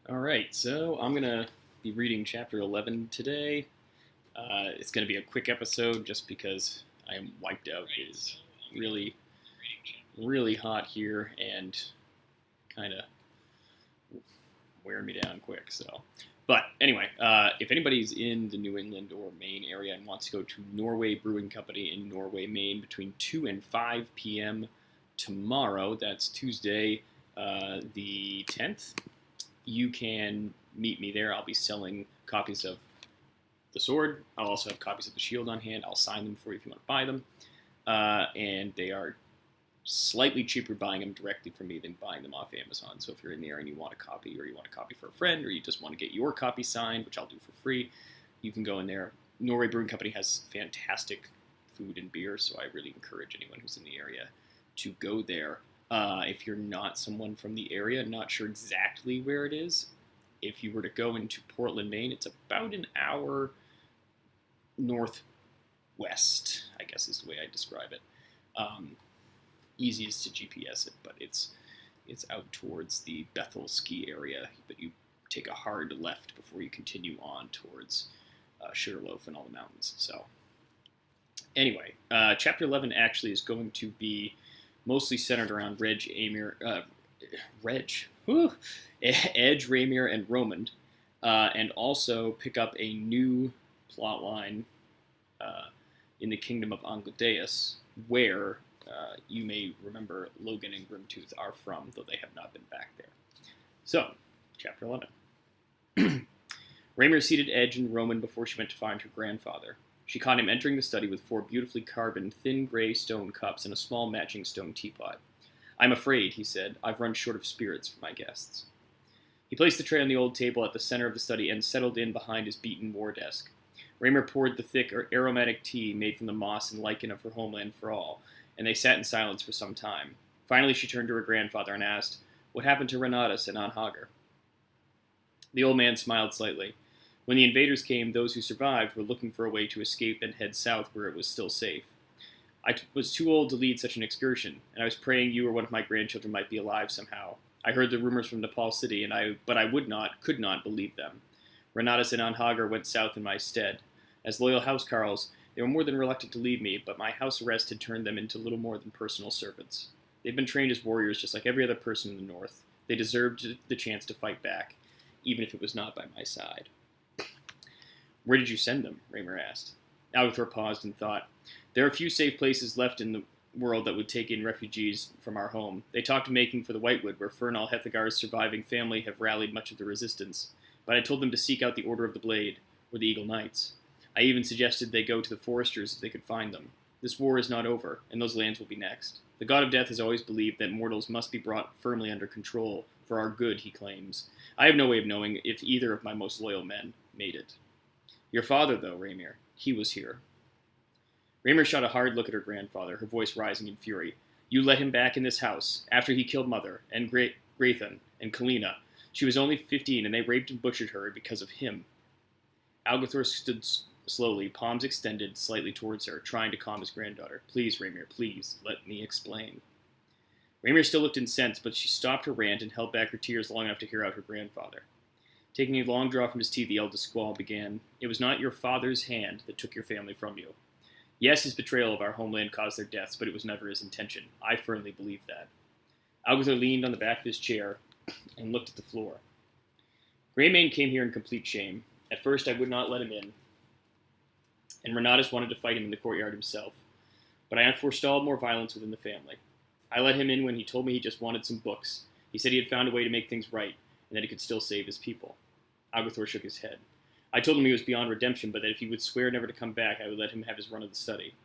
All right, so I'm going to be reading chapter 11 today. It's going to be a quick episode just because I am wiped out. It is really, really hot here and kind of wearing me down quick. But anyway, if anybody's in the New England or Maine area and wants to go to Norway Brewing Company in Norway, Maine between 2 and 5 p.m. tomorrow, that's Tuesday, the 10th, you can meet me there. I'll be selling copies of the sword. I'll also have copies of the shield on hand. I'll sign them for you if you want to buy them. And they are slightly cheaper buying them directly from me than buying them off Amazon. So if you're in there and you want a copy, or you want a copy for a friend, or you just want to get your copy signed, which I'll do for free, you can go in there. Norway Brewing Company has fantastic food and beer, so I really encourage anyone who's in the area to go there. If you're not someone from the area, not sure exactly where it is, if you were to go into Portland, Maine, it's about an hour northwest, I guess is the way I describe it. Easiest to GPS it, but it's out towards the Bethel ski area, but you take a hard left before you continue on towards Sugarloaf and all the mountains. So anyway, chapter 11 actually is going to be mostly centered around Edge, Raymir, and Romond, and also pick up a new plot line in the kingdom of Angladeus, where you may remember Logan and Grimtooth are from, though they have not been back there. So, chapter 11. Raymir seated Edge and Romond before she went to find her grandfather. She caught him entering the study with 4 beautifully carven, thin gray stone cups and a small matching stone teapot. "I'm afraid," he said, "I've run short of spirits for my guests." He placed the tray on the old table at the center of the study and settled in behind his beaten war desk. Raymir poured the thick, aromatic tea made from the moss and lichen of her homeland for all, and they sat in silence for some time. Finally, she turned to her grandfather and asked, "What happened to Renatus and Anhagar?" The old man smiled slightly. "When the invaders came, those who survived were looking for a way to escape and head south where it was still safe. I was too old to lead such an excursion, and I was praying you or one of my grandchildren might be alive somehow. I heard the rumors from Nepal City, but I could not believe them. Renatus and Anhagar went south in my stead. As loyal housecarls, they were more than reluctant to leave me, but my house arrest had turned them into little more than personal servants. They've been trained as warriors just like every other person in the north. They deserved the chance to fight back, even if it was not by my side." "Where did you send them?" Raymir asked. Algathor paused and thought. "There are few safe places left in the world that would take in refugees from our home. They talked of making for the Whitewood, where Fernal Hethagar's surviving family have rallied much of the resistance. But I told them to seek out the Order of the Blade, or the Eagle Knights. I even suggested they go to the Foresters if they could find them. This war is not over, and those lands will be next. The God of Death has always believed that mortals must be brought firmly under control, for our good, he claims. I have no way of knowing if either of my most loyal men made it. Your father, though, Raymir, he was here." Raymir shot a hard look at her grandfather, her voice rising in fury. "You let him back in this house, after he killed Mother, and Grathon, and Kalina. She was only 15, and they raped and butchered her because of him." Algathor stood slowly, palms extended slightly towards her, trying to calm his granddaughter. "Please, Raymir, please, let me explain." Raymir still looked incensed, but she stopped her rant and held back her tears long enough to hear out her grandfather. Taking a long draw from his tea, the eldest squaw began, "It was not your father's hand that took your family from you. Yes, his betrayal of our homeland caused their deaths, but it was never his intention. I firmly believe that." Algathor leaned on the back of his chair and looked at the floor. "Greymane came here in complete shame. At first I would not let him in, and Renatus wanted to fight him in the courtyard himself. But I forestalled more violence within the family. I let him in when he told me he just wanted some books. He said he had found a way to make things right, and that he could still save his people." Algathor shook his head. "I told him he was beyond redemption, but that if he would swear never to come back, I would let him have his run of the study.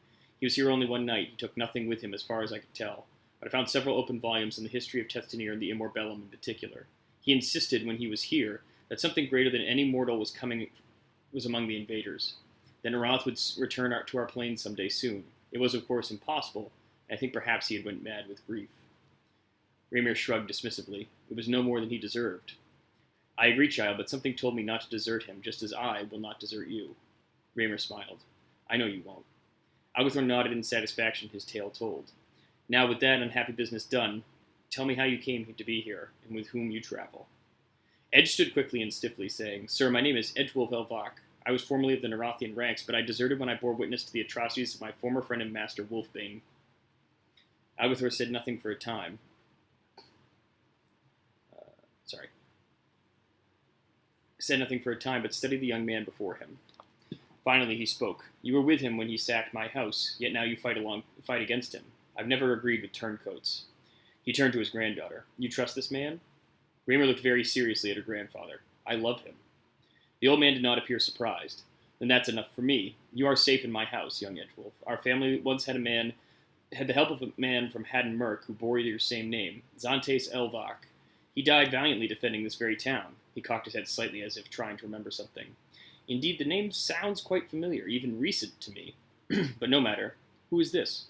He was here only one night. He took nothing with him as far as I could tell, but I found several open volumes in the history of Testanir and the Immortellum in particular. He insisted, when he was here, that something greater than any mortal was among the invaders. Then Arath would return to our plains someday soon. It was, of course, impossible, and I think perhaps he had went mad with grief." Raymir shrugged dismissively. "It was no more than he deserved." "I agree, child, but something told me not to desert him, just as I will not desert you." Raymir smiled. "I know you won't." Algathor nodded in satisfaction, his tale told. "Now, with that unhappy business done, tell me how you came to be here, and with whom you travel." Edge stood quickly and stiffly, saying, "Sir, my name is Edgewolf Elvak. I was formerly of the Nerathian ranks, but I deserted when I bore witness to the atrocities of my former friend and master, Wolfbane." Algathor said nothing for a time. Sorry. Said nothing for a time, but studied the young man before him. Finally, he spoke. "You were with him when he sacked my house, yet now you fight against him. I've never agreed with turncoats." He turned to his granddaughter. "You trust this man?" Raymer looked very seriously at her grandfather. "I love him." The old man did not appear surprised. "Then that's enough for me. You are safe in my house, young Edgewolf. Our family once had the help of a man from Haddon Merk who bore your same name, Xantes Elvak. He died valiantly defending this very town." He cocked his head slightly as if trying to remember something. "Indeed, the name sounds quite familiar, even recent to me. But no matter. Who is this?"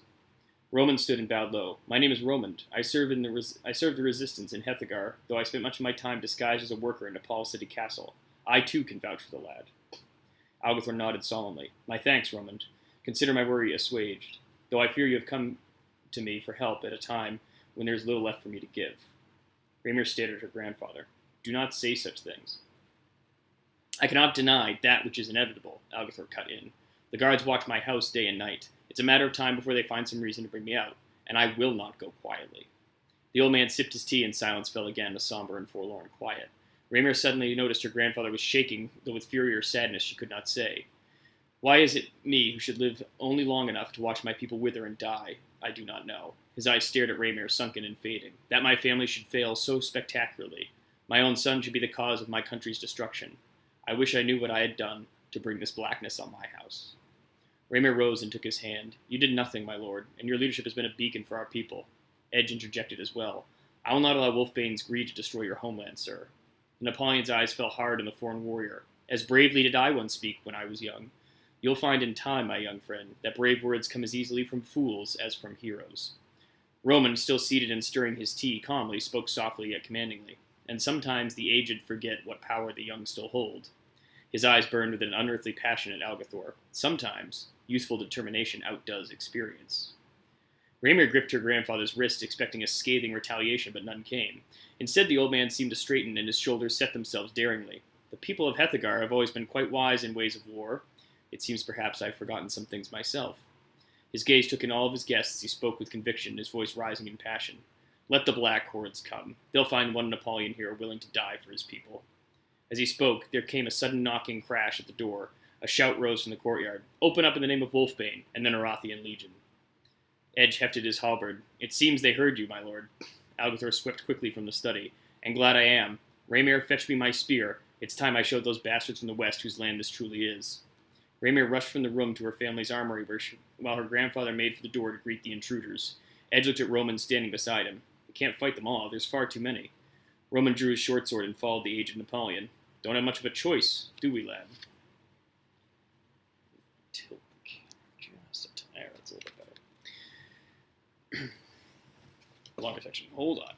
Roman stood and bowed low. "My name is Romand. I served the resistance in Hethagar, though I spent much of my time disguised as a worker in Nepal City Castle. I, too, can vouch for the lad." Algathor nodded solemnly. "My thanks, Romand. Consider my worry assuaged, though I fear you have come to me for help at a time when there is little left for me to give." Raymer stared at her grandfather. "Do not say such things." "I cannot deny that which is inevitable," Algathor cut in. "The guards watch my house day and night. It's a matter of time before they find some reason to bring me out, and I will not go quietly." The old man sipped his tea, and silence fell again, a somber and forlorn quiet. Raymer suddenly noticed her grandfather was shaking, though with fury or sadness she could not say. "Why is it me who should live only long enough to watch my people wither and die? I do not know." His eyes stared at Raymer, sunken and fading. "That my family should fail so spectacularly. My own son should be the cause of my country's destruction. I wish I knew what I had done to bring this blackness on my house." Raymer rose and took his hand. "You did nothing, my lord, and your leadership has been a beacon for our people." Edge interjected as well. "I will not allow Wolfbane's greed to destroy your homeland, sir." The Napoleon's eyes fell hard on the foreign warrior. "As bravely did I once speak when I was young. You'll find in time, my young friend, that brave words come as easily from fools as from heroes." Roman, still seated and stirring his tea calmly, spoke softly yet commandingly. "And sometimes the aged forget what power the young still hold." His eyes burned with an unearthly passion at Algathor. "Sometimes youthful determination outdoes experience." Raymer gripped her grandfather's wrist, expecting a scathing retaliation, but none came. Instead, the old man seemed to straighten, and his shoulders set themselves daringly. "The people of Hethagar have always been quite wise in ways of war. It seems perhaps I've forgotten some things myself." His gaze took in all of his guests as he spoke with conviction, his voice rising in passion. "Let the Black Hordes come. They'll find one Napoleon here willing to die for his people." As he spoke, there came a sudden knocking crash at the door. A shout rose from the courtyard. "Open up in the name of Wolfbane and the Nerathian Legion." Edge hefted his halberd. "It seems they heard you, my lord." Algathor swept quickly from the study. "And glad I am. Raymer, fetch me my spear. It's time I showed those bastards from the west whose land this truly is." Raymer rushed from the room to her family's armory, while her grandfather made for the door to greet the intruders. Edge looked at Roman standing beside him. "We can't fight them all. There's far too many." Roman drew his short sword and followed the aged Napoleon. "Don't have much of a choice, do we, lad?" Tilt the camera just a tiny. That's a little bit better. Longer section. Hold on.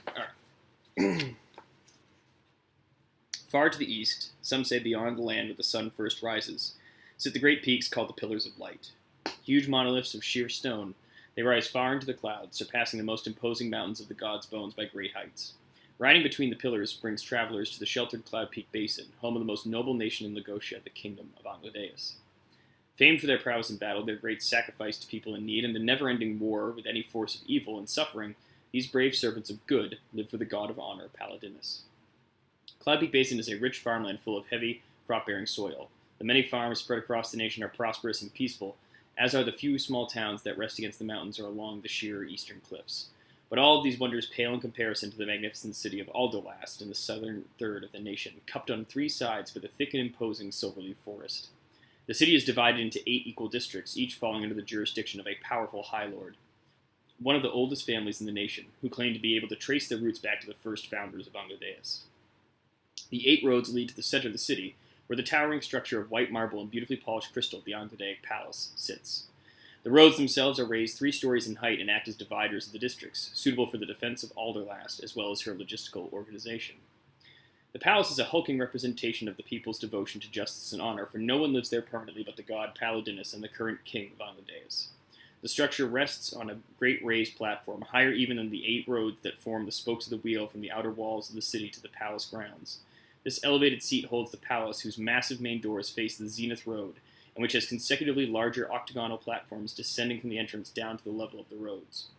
Alright. Far to the east, some say beyond the land where the sun first rises, sit the great peaks called the Pillars of Light. Huge monoliths of sheer stone, they rise far into the clouds, surpassing the most imposing mountains of the gods' bones by great heights. Riding between the pillars brings travelers to the sheltered Cloud Peak Basin, home of the most noble nation in Lagotia, the Kingdom of Angladeus. Famed for their prowess in battle, their great sacrifice to people in need, and the never-ending war with any force of evil and suffering, these brave servants of good live for the god of honor, Paladinus. Cloud Peak Basin is a rich farmland full of heavy, crop-bearing soil. The many farms spread across the nation are prosperous and peaceful, as are the few small towns that rest against the mountains or along the sheer eastern cliffs. But all of these wonders pale in comparison to the magnificent city of Aldolast in the southern third of the nation, cupped on three sides with a thick and imposing silverleaf forest. The city is divided into 8 equal districts, each falling under the jurisdiction of a powerful High Lord, one of the oldest families in the nation, who claim to be able to trace their roots back to the first founders of Angladeus. The 8 roads lead to the center of the city, where the towering structure of white marble and beautifully polished crystal, the Angladaic Palace, sits. The roads themselves are raised 3 stories in height and act as dividers of the districts, suitable for the defense of Alderlast as well as her logistical organization. The palace is a hulking representation of the people's devotion to justice and honor, for no one lives there permanently but the god Palladinus and the current king of Angledeus. The structure rests on a great raised platform, higher even than the 8 roads that form the spokes of the wheel from the outer walls of the city to the palace grounds. This elevated seat holds the palace, whose massive main doors face the zenith road, and which has consecutively larger octagonal platforms descending from the entrance down to the level of the roads.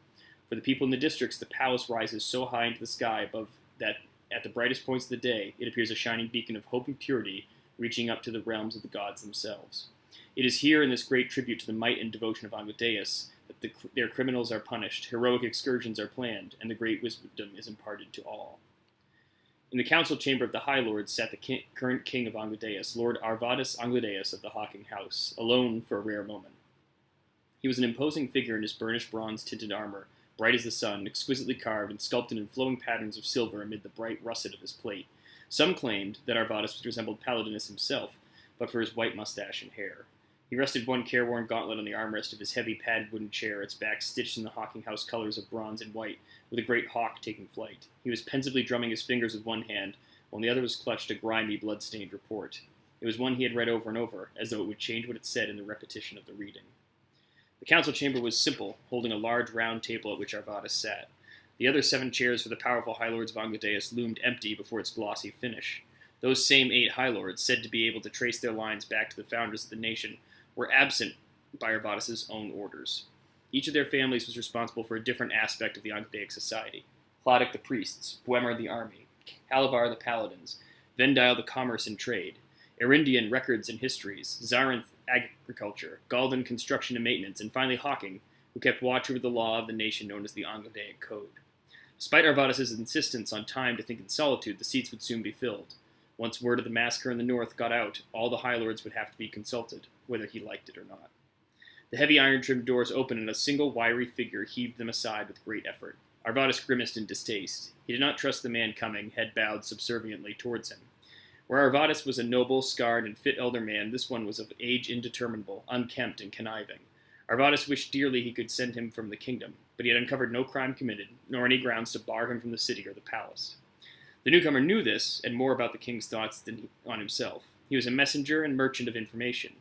For the people in the districts, the palace rises so high into the sky above that at the brightest points of the day, it appears a shining beacon of hope and purity, reaching up to the realms of the gods themselves. It is here, in this great tribute to the might and devotion of Angledeus, that their criminals are punished, heroic excursions are planned, and the great wisdom is imparted to all. In the council chamber of the High Lords sat the current king of Angledeus, Lord Arvadus Angledeus of the Hawking House, alone for a rare moment. He was an imposing figure in his burnished bronze-tinted armor, bright as the sun, exquisitely carved and sculpted in flowing patterns of silver amid the bright russet of his plate. Some claimed that Arvadus resembled Palladinus himself, but for his white mustache and hair. He rested one careworn gauntlet on the armrest of his heavy padded wooden chair, its back stitched in the Hawking House colors of bronze and white, with a great hawk taking flight. He was pensively drumming his fingers with one hand, while in the other was clutched a grimy, blood-stained report. It was one he had read over and over, as though it would change what it said in the repetition of the reading. The council chamber was simple, holding a large round table at which Arvadus sat. The other 7 chairs for the powerful High Lords of Angledeus loomed empty before its glossy finish. Those same 8 High Lords, said to be able to trace their lines back to the founders of the nation, were absent by Arvadus' own orders. Each of their families was responsible for a different aspect of the Angledaic society. Clodic the priests, Boemer the army, Halavar the paladins, Vendile the commerce and trade, Erindian records and histories, Zarinth agriculture, Galdan construction and maintenance, and finally Hawking, who kept watch over the law of the nation known as the Angledaic Code. Despite Arvadus' insistence on time to think in solitude, the seats would soon be filled. Once word of the massacre in the north got out, all the High Lords would have to be consulted, whether he liked it or not. The heavy iron-trimmed doors opened, and a single wiry figure heaved them aside with great effort. Arvadus grimaced in distaste. He did not trust the man coming, head bowed subserviently towards him. Where Arvadus was a noble, scarred, and fit elder man, this one was of age indeterminable, unkempt, and conniving. Arvadus wished dearly he could send him from the kingdom, but he had uncovered no crime committed, nor any grounds to bar him from the city or the palace. The newcomer knew this, and more about the king's thoughts than on himself. He was a messenger and merchant of information.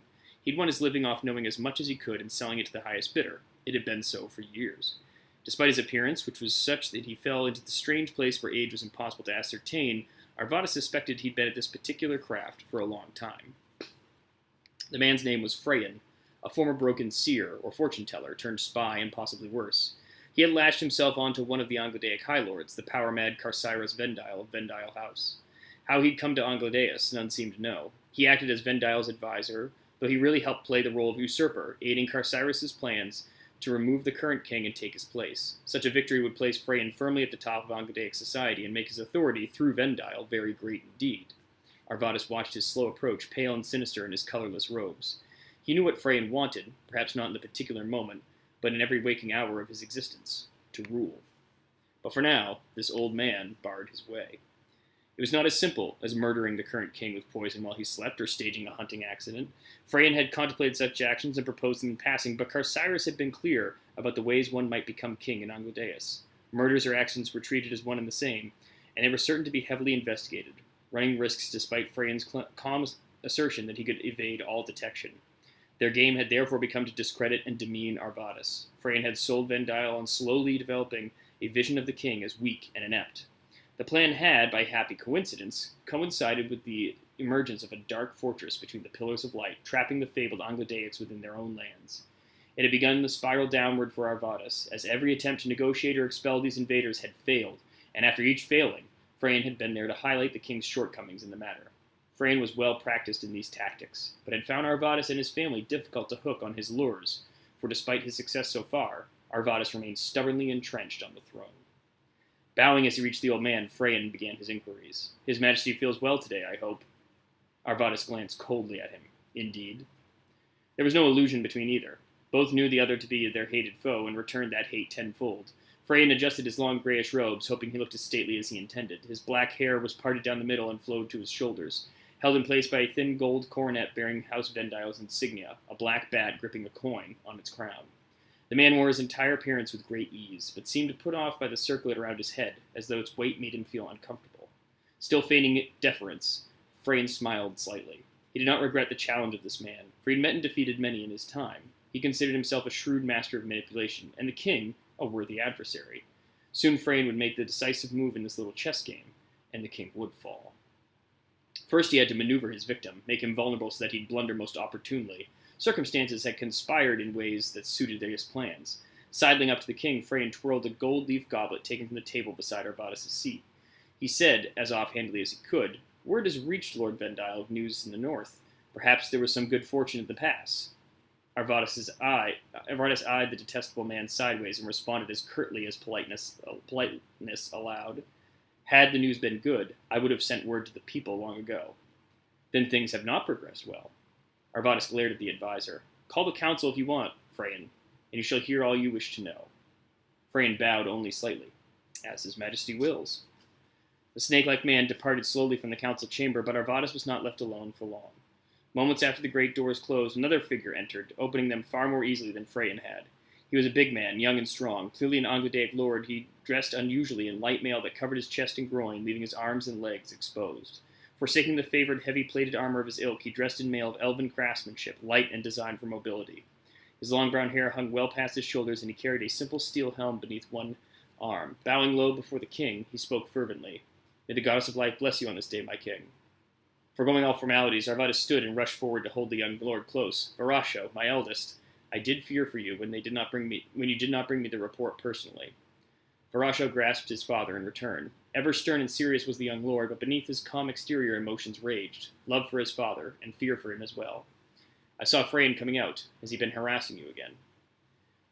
He'd won his living off knowing as much as he could and selling it to the highest bidder. It had been so for years. Despite his appearance, which was such that he fell into the strange place where age was impossible to ascertain, Arvadus suspected he'd been at this particular craft for a long time. The man's name was Freyan, a former broken seer, or fortune-teller, turned spy, and possibly worse. He had lashed himself onto one of the Angledaic High Lords, the power-mad Carcyrus Vendile of Vendile House. How he'd come to Angledeus, none seemed to know. He acted as Vendile's advisor, though he really helped play the role of usurper, aiding Carcyrus's plans to remove the current king and take his place. Such a victory would place Freyan firmly at the top of Angledaic society and make his authority, through Vendile, very great indeed. Arvadus watched his slow approach, pale and sinister in his colorless robes. He knew what Freyan wanted, perhaps not in the particular moment, but in every waking hour of his existence, to rule. But for now, this old man barred his way. It was not as simple as murdering the current king with poison while he slept or staging a hunting accident. Freyan had contemplated such actions and proposed them in passing, but Carcyrus had been clear about the ways one might become king in Angledeus. Murders or accidents were treated as one and the same, and they were certain to be heavily investigated, running risks despite Freyan's calm assertion that he could evade all detection. Their game had therefore become to discredit and demean Arvadus. Freyan had sold Vendile on slowly developing a vision of the king as weak and inept. The plan had, by happy coincidence, coincided with the emergence of a dark fortress between the Pillars of Light, trapping the fabled Angledaics within their own lands. It had begun to spiral downward for Arvadus, as every attempt to negotiate or expel these invaders had failed, and after each failing, Freyan had been there to highlight the king's shortcomings in the matter. Freyan was well practiced in these tactics, but had found Arvadus and his family difficult to hook on his lures, for despite his success so far, Arvadus remained stubbornly entrenched on the throne. Bowing as he reached the old man, Freyan began his inquiries. "His Majesty feels well today, I hope." Arvadus glanced coldly at him. "Indeed." There was no illusion between either. Both knew the other to be their hated foe, and returned that hate tenfold. Freyan adjusted his long grayish robes, hoping he looked as stately as he intended. His black hair was parted down the middle and flowed to his shoulders, held in place by a thin gold coronet bearing House Vendile's insignia, a black bat gripping a coin on its crown. The man wore his entire appearance with great ease, but seemed put off by the circlet around his head, as though its weight made him feel uncomfortable. Still feigning deference, Freyne smiled slightly. He did not regret the challenge of this man, for he had met and defeated many in his time. He considered himself a shrewd master of manipulation, and the king a worthy adversary. Soon Freyne would make the decisive move in this little chess game, and the king would fall. First he had to maneuver his victim, make him vulnerable so that he'd blunder most opportunely. Circumstances had conspired in ways that suited his plans. Sidling up to the king, Freyne twirled a gold leaf goblet taken from the table beside Arvadis' seat. He said, as offhandedly as he could, "Word has reached Lord Vendile of news in the north. Perhaps there was some good fortune at the pass." Arvadis eyed the detestable man sideways and responded as curtly as politeness allowed. "Had the news been good, I would have sent word to the people long ago." "Then things have not progressed well." Arvadis glared at the advisor. "Call the council if you want, Freyne, and you shall hear all you wish to know." Freyne bowed only slightly. "As his majesty wills." The snake-like man departed slowly from the council chamber, but Arvadis was not left alone for long. Moments after the great doors closed, another figure entered, opening them far more easily than Freyne had. He was a big man, young and strong. Clearly an Angudaic lord, he dressed unusually in light mail that covered his chest and groin, leaving his arms and legs exposed. Forsaking the favored heavy-plated armor of his ilk, he dressed in mail of elven craftsmanship, light and designed for mobility. His long brown hair hung well past his shoulders, and he carried a simple steel helm beneath one arm. Bowing low before the king, he spoke fervently. "May the goddess of life bless you on this day, my king." Foregoing all formalities, Arvadis stood and rushed forward to hold the young lord close. "Varasho, my eldest, I did fear for you when you did not bring me the report personally." Varasho grasped his father in return. Ever stern and serious was the young lord, but beneath his calm exterior emotions raged, love for his father, and fear for him as well. "I saw Freyne coming out. Has he been harassing you again?"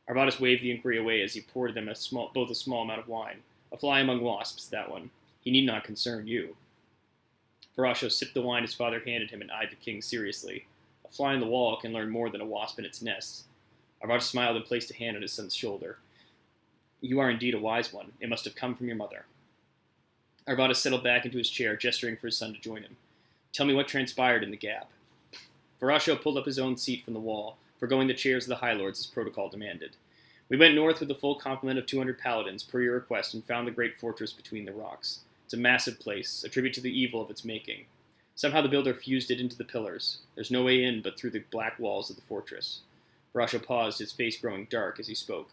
Arvadis waved the inquiry away as he poured them both a small amount of wine. "A fly among wasps, that one. He need not concern you." Varasho sipped the wine his father handed him and eyed the king seriously. "A fly on the wall can learn more than a wasp in its nest." Arvadis smiled and placed a hand on his son's shoulder. "You are indeed a wise one. It must have come from your mother." Arvadis settled back into his chair, gesturing for his son to join him. "Tell me what transpired in the gap." Varasho pulled up his own seat from the wall, foregoing the chairs of the High Lords as protocol demanded. "We went north with the full complement of 200 paladins, per your request, and found the great fortress between the rocks. It's a massive place, a tribute to the evil of its making. Somehow the builder fused it into the pillars. There's no way in but through the black walls of the fortress." Varasho paused, his face growing dark as he spoke.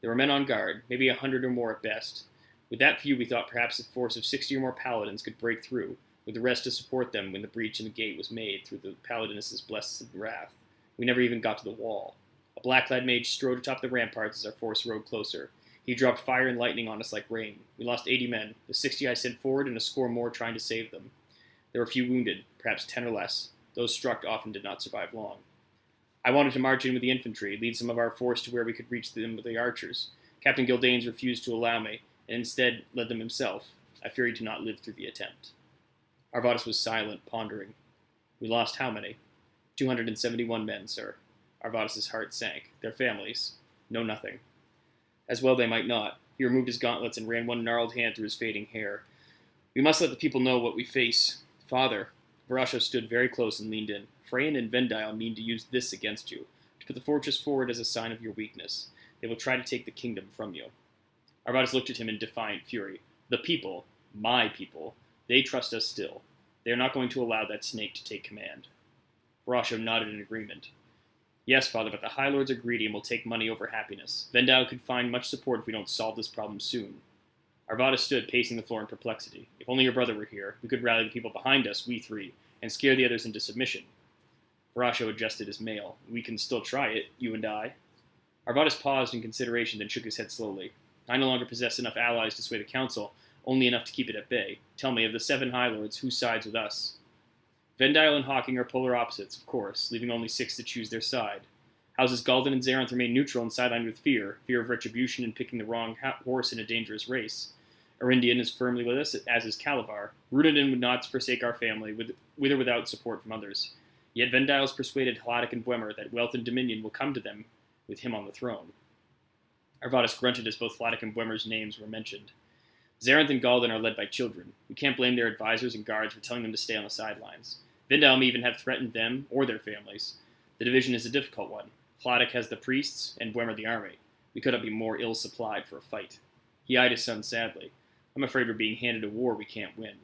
"There were men on guard, maybe 100 or more at best. With that few, we thought perhaps a force of 60 or more paladins could break through, with the rest to support them when the breach in the gate was made through the paladiness' blessed wrath. We never even got to the wall. A black-clad mage strode atop the ramparts as our force rode closer. He dropped fire and lightning on us like rain. We lost 80 men, the 60 I sent forward, and a score more trying to save them. There were a few wounded, perhaps 10 or less. Those struck often did not survive long. I wanted to march in with the infantry, lead some of our force to where we could reach them with the archers. Captain Gildanes refused to allow me, and instead led them himself. I fear he did not live through the attempt." Arvadis was silent, pondering. "We lost how many?" 271 men, sir." Arvadis' heart sank. "Their families know nothing." As well they might not. He removed his gauntlets and ran one gnarled hand through his fading hair. "We must let the people know what we face. Father," Varasho stood very close and leaned in, "Freyne and Vendile mean to use this against you, to put the fortress forward as a sign of your weakness. They will try to take the kingdom from you." Arvadis looked at him in defiant fury. "The people, my people, they trust us still. They are not going to allow that snake to take command." Varasho nodded in agreement. "Yes, father, but the High Lords are greedy and will take money over happiness. Vendile could find much support if we don't solve this problem soon." Arvadis stood pacing the floor in perplexity. "If only your brother were here, we could rally the people behind us, we three, and scare the others into submission." Varasho adjusted his mail. "We can still try it, you and I." Arvadis paused in consideration, then shook his head slowly. "I no longer possess enough allies to sway the council, only enough to keep it at bay. Tell me, of the 7 High Lords, who sides with us?" "Vendile and Hawking are polar opposites, of course, leaving only 6 to choose their side. Houses Gul'dan and Zarenth remain neutral and sidelined with fear of retribution and picking the wrong horse in a dangerous race. Arindian is firmly with us, as is Calavar. Runadan would not forsake our family, with or without support from others. Yet Vendile's persuaded Hladik and Bwemmer that wealth and dominion will come to them with him on the throne." Arvadis grunted as both Hladik and Bwemmer's names were mentioned. "Zarenth and Gul'dan are led by children. We can't blame their advisors and guards for telling them to stay on the sidelines. Vendile may even have threatened them or their families. The division is a difficult one. Hladik has the priests, and Bwemmer the army. We could not be more ill-supplied for a fight." He eyed his son sadly. "I'm afraid we're being handed a war we can't win."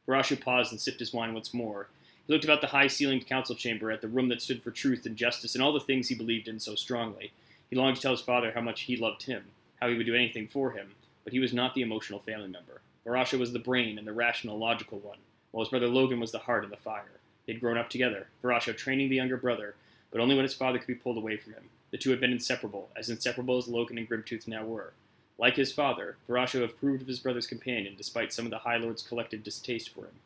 Varashu paused and sipped his wine once more. He looked about the high-ceilinged council chamber, at the room that stood for truth and justice and all the things he believed in so strongly. He longed to tell his father how much he loved him, how he would do anything for him, but he was not the emotional family member. Varashu was the brain and the rational, logical one, while his brother Logan was the heart and the fire. They had grown up together, Varashu training the younger brother, but only when his father could be pulled away from him. The two had been inseparable as Logan and Grimtooth now were. Like his father, Varashu approved of his brother's companion, despite some of the High Lord's collective distaste for him.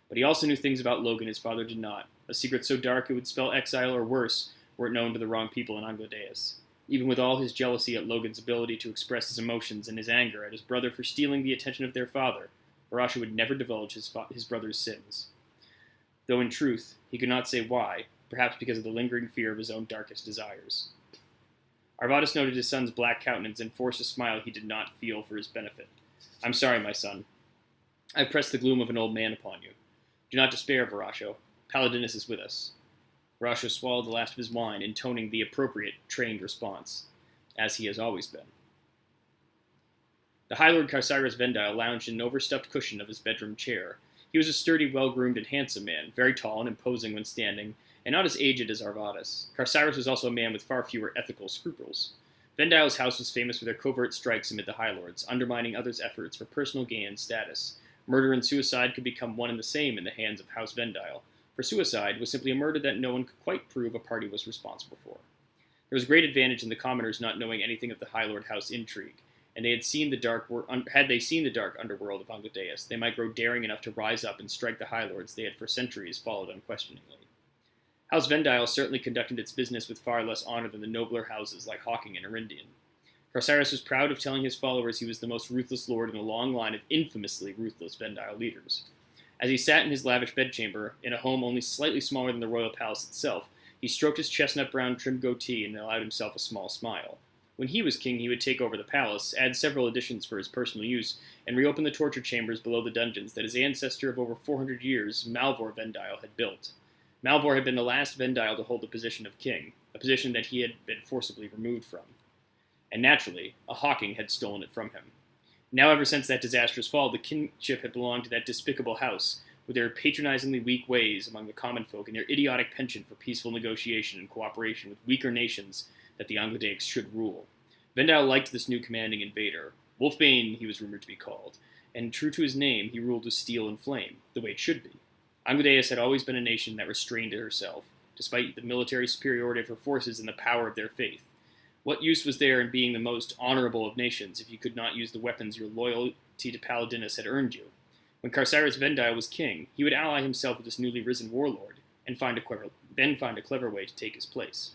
But he also knew things about Logan his father did not, a secret so dark it would spell exile or worse were it known to the wrong people in Anglo-Deus. Even with all his jealousy at Logan's ability to express his emotions and his anger at his brother for stealing the attention of their father, Varashu would never divulge his brother's sins. Though in truth, he could not say why, perhaps because of the lingering fear of his own darkest desires. Arvadas noted his son's black countenance and forced a smile he did not feel for his benefit. "I'm sorry, my son. I've pressed the gloom of an old man upon you. Do not despair, Varashu. Paladinus is with us." Varashu swallowed the last of his wine, intoning the appropriate, trained response, as he has always been. The High Lord Carcyrus Vendile lounged in an overstuffed cushion of his bedroom chair. He was a sturdy, well-groomed, and handsome man, very tall and imposing when standing, and not as aged as Arvadas. Carcyrus was also a man with far fewer ethical scruples. Vendile's house was famous for their covert strikes amid the High Lords, undermining others' efforts for personal gain and status. Murder and suicide could become one and the same in the hands of House Vendile, for suicide was simply a murder that no one could quite prove a party was responsible for. There was great advantage in the commoners not knowing anything of the High Lord House intrigue, and had they seen the dark underworld of Anglo-Deus, they might grow daring enough to rise up and strike the High Lords they had for centuries followed unquestioningly. House Vendile certainly conducted its business with far less honor than the nobler houses like Hawking and Arindian. Carcyrus was proud of telling his followers he was the most ruthless lord in a long line of infamously ruthless Vendile leaders. As he sat in his lavish bedchamber, in a home only slightly smaller than the royal palace itself, he stroked his chestnut-brown trimmed goatee and allowed himself a small smile. When he was king, he would take over the palace, add several additions for his personal use, and reopen the torture chambers below the dungeons that his ancestor of over 400 years, Malvor Vendile, had built. Malvor had been the last Vendile to hold the position of king, a position that he had been forcibly removed from. And naturally, a Hawking had stolen it from him. Now, ever since that disastrous fall, the kingship had belonged to that despicable house, with their patronizingly weak ways among the common folk and their idiotic penchant for peaceful negotiation and cooperation with weaker nations that the Anglo-Daix should rule. Vendile liked this new commanding invader. Wolfbane, he was rumored to be called, and true to his name, he ruled with steel and flame, the way it should be. Anglo-Deus had always been a nation that restrained herself, despite the military superiority of her forces and the power of their faith. What use was there in being the most honorable of nations if you could not use the weapons your loyalty to Paladinus had earned you? When Carcyrus Vendile was king, he would ally himself with this newly risen warlord, and find a clever way to take his place.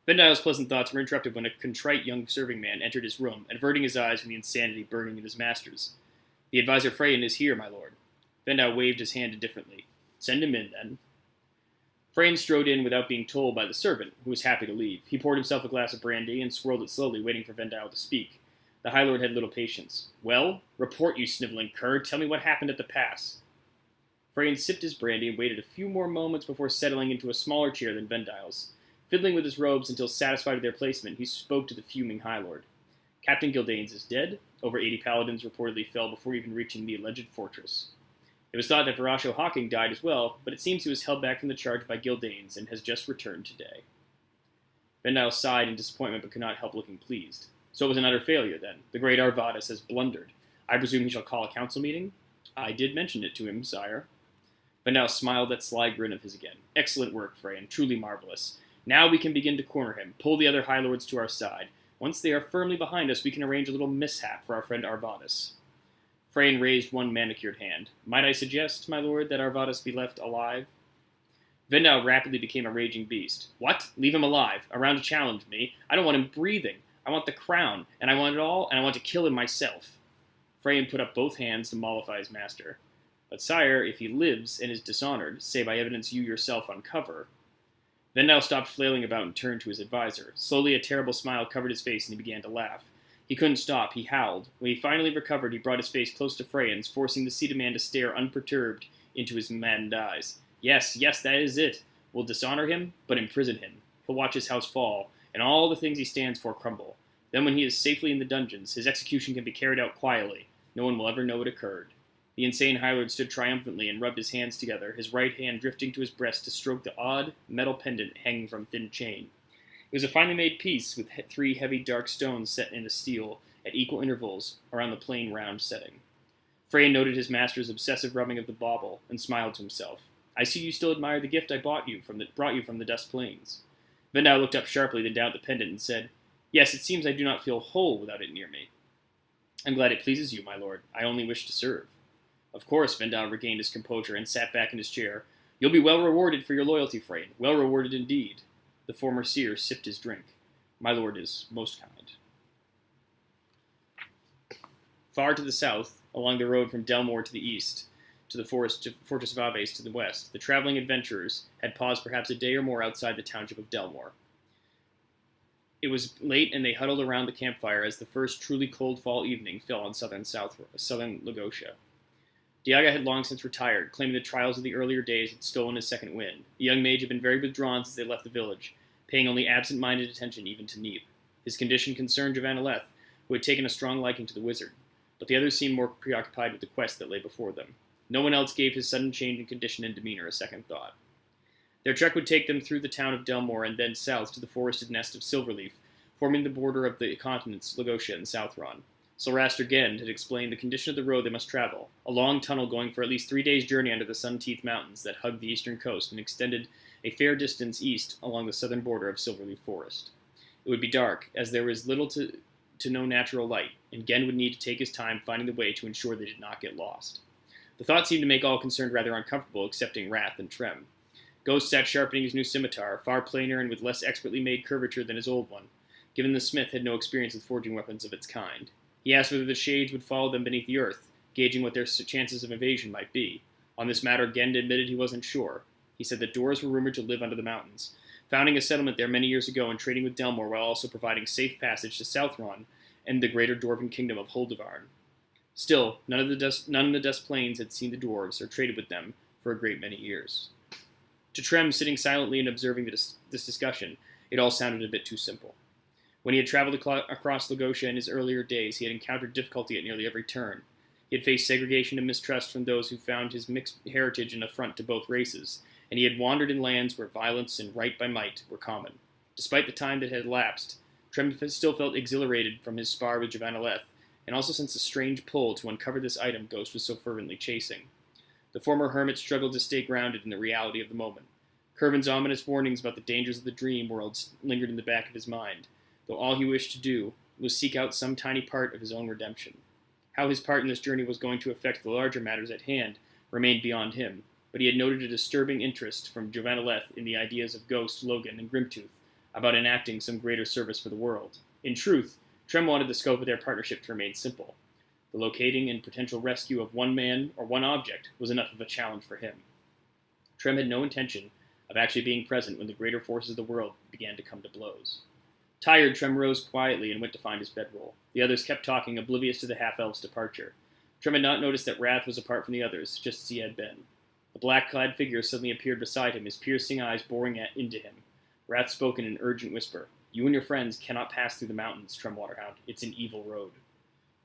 Vendile's pleasant thoughts were interrupted when a contrite young serving man entered his room, averting his eyes from the insanity burning in his master's. "The advisor Freyan is here, my lord." Vendile waved his hand indifferently. "Send him in, then." Freyan strode in without being told by the servant, who was happy to leave. He poured himself a glass of brandy and swirled it slowly, waiting for Vendile to speak. The High Lord had little patience. "Well, report, you sniveling cur. Tell me what happened at the pass." Freyan sipped his brandy and waited a few more moments before settling into a smaller chair than Vendile's. Fiddling with his robes until satisfied with their placement, he spoke to the fuming High Lord. "Captain Gildanes is dead. Over 80 paladins reportedly fell before even reaching the alleged fortress. It was thought that Varashu Hawking died as well, but it seems he was held back from the charge by Gildanes and has just returned today." Vendile sighed in disappointment but could not help looking pleased. "So it was an utter failure, then. The great Arvadas has blundered. I presume he shall call a council meeting?" "I did mention it to him, sire." Vendile smiled that sly grin of his again. "Excellent work, Freyan. Truly marvelous. Now we can begin to corner him, pull the other High Lords to our side. Once they are firmly behind us, we can arrange a little mishap for our friend Arvadas." Freyan raised one manicured hand. "Might I suggest, my lord, that Arvadas be left alive?" Vendile rapidly became a raging beast. "What? Leave him alive? Around to challenge me? I don't want him breathing. I want the crown, and I want it all, and I want to kill him myself." Freyan put up both hands to mollify his master. "But sire, if he lives and is dishonored, say by evidence you yourself uncover." Vendile stopped flailing about and turned to his advisor. Slowly a terrible smile covered his face and he began to laugh. He couldn't stop, he howled. When he finally recovered, he brought his face close to Freyan's, forcing the seated man to stare unperturbed into his maddened eyes. Yes, that is it. We'll dishonor him, but imprison him. He'll watch his house fall, and all the things he stands for crumble. Then when he is safely in the dungeons, his execution can be carried out quietly. No one will ever know it occurred." The insane Highlord stood triumphantly and rubbed his hands together, his right hand drifting to his breast to stroke the odd metal pendant hanging from a thin chain. It was a finely made piece with 3 heavy dark stones set into steel at equal intervals around the plain round setting. Frey noted his master's obsessive rubbing of the bauble and smiled to himself. I see you still admire the gift I brought you from the Dust Plains. Vendau looked up sharply, then down at the pendant and said, Yes, it seems I do not feel whole without it near me. I'm glad it pleases you, my lord. I only wish to serve. Of course, Vendau regained his composure and sat back in his chair. You'll be well rewarded for your loyalty, Frey. Well rewarded indeed. The former seer sipped his drink. My lord is most kind. Far to the south, along the road from Delmore to the east, to the Fortress of Aves to the west, the traveling adventurers had paused perhaps a day or more outside the township of Delmore. It was late, and they huddled around the campfire as the first truly cold fall evening fell on southern Lagotia. Diaga had long since retired, claiming the trials of the earlier days had stolen his second wind. The young mage had been very withdrawn since they left the village, paying only absent-minded attention even to Neep. His condition concerned Javaneleth, who had taken a strong liking to the wizard, but the others seemed more preoccupied with the quest that lay before them. No one else gave his sudden change in condition and demeanor a second thought. Their trek would take them through the town of Delmore and then south to the forested nest of Silverleaf, forming the border of the continents Lagotia and Southron. Silraster Gend had explained the condition of the road they must travel, a long tunnel going for at least 3 days' journey under the Sun-Teeth Mountains that hugged the eastern coast and extended a fair distance east along the southern border of Silverleaf Forest. It would be dark, as there was little to no natural light, and Gend would need to take his time finding the way to ensure they did not get lost. The thought seemed to make all concerned rather uncomfortable, excepting Wrath and Trem. Ghost sat sharpening his new scimitar, far plainer and with less expertly made curvature than his old one, given the smith had no experience with forging weapons of its kind. He asked whether the shades would follow them beneath the earth, gauging what their chances of evasion might be. On this matter, Gend admitted he wasn't sure. He said that Dwarves were rumored to live under the mountains, founding a settlement there many years ago and trading with Delmore while also providing safe passage to Southron and the greater dwarven kingdom of Holdevarn. Still, none in the Dust Plains had seen the dwarves or traded with them for a great many years. To Trem, sitting silently and observing this discussion, it all sounded a bit too simple. When he had traveled across Lagotia in his earlier days, he had encountered difficulty at nearly every turn. He had faced segregation and mistrust from those who found his mixed heritage an affront to both races, and he had wandered in lands where violence and right by might were common. Despite the time that had elapsed, Trem still felt exhilarated from his spar with Javaneleth, and also sensed a strange pull to uncover this item Ghost was so fervently chasing. The former hermit struggled to stay grounded in the reality of the moment. Curven's ominous warnings about the dangers of the dream world lingered in the back of his mind, though all he wished to do was seek out some tiny part of his own redemption. How his part in this journey was going to affect the larger matters at hand remained beyond him, but he had noted a disturbing interest from Javaneleth in the ideas of Ghost, Logan, and Grimtooth about enacting some greater service for the world. In truth, Trem wanted the scope of their partnership to remain simple. The locating and potential rescue of one man or one object was enough of a challenge for him. Trem had no intention of actually being present when the greater forces of the world began to come to blows. Tired, Trem rose quietly and went to find his bedroll. The others kept talking, oblivious to the half-elf's departure. Trem had not noticed that Wrath was apart from the others, just as he had been. A black-clad figure suddenly appeared beside him, his piercing eyes boring into him. Wrath spoke in an urgent whisper. You and your friends cannot pass through the mountains, Trem Waterhound. It's an evil road.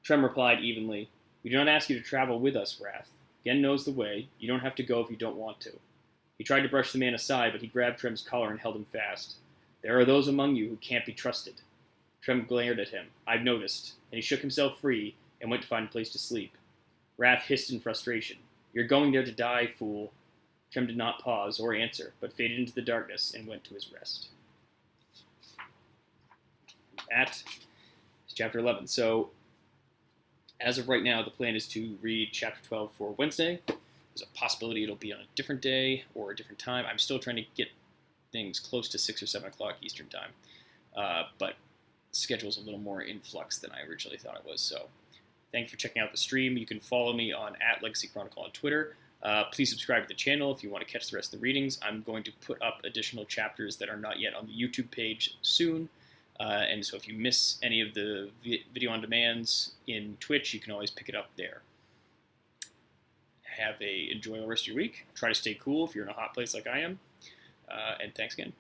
Trem replied evenly, We do not ask you to travel with us, Wrath. Gend knows the way. You don't have to go if you don't want to. He tried to brush the man aside, but he grabbed Trem's collar and held him fast. There are those among you who can't be trusted. Trem glared at him. I've noticed. And he shook himself free and went to find a place to sleep. Wrath hissed in frustration. You're going there to die, fool. Trem did not pause or answer, but faded into the darkness and went to his rest. That is chapter 11. So, as of right now, the plan is to read chapter 12 for Wednesday. There's a possibility it'll be on a different day or a different time. I'm still trying to get things close to 6 or 7 o'clock Eastern time, but the schedule's a little more in flux than I originally thought it was. So, thanks for checking out the stream. You can follow me on @LegacyChronicle on Twitter. Please subscribe to the channel if you want to catch the rest of the readings. I'm going to put up additional chapters that are not yet on the YouTube page soon. And so if you miss any of the video on demands in Twitch, you can always pick it up there. Have a enjoyable rest of your week. Try to stay cool if you're in a hot place like I am. And thanks again.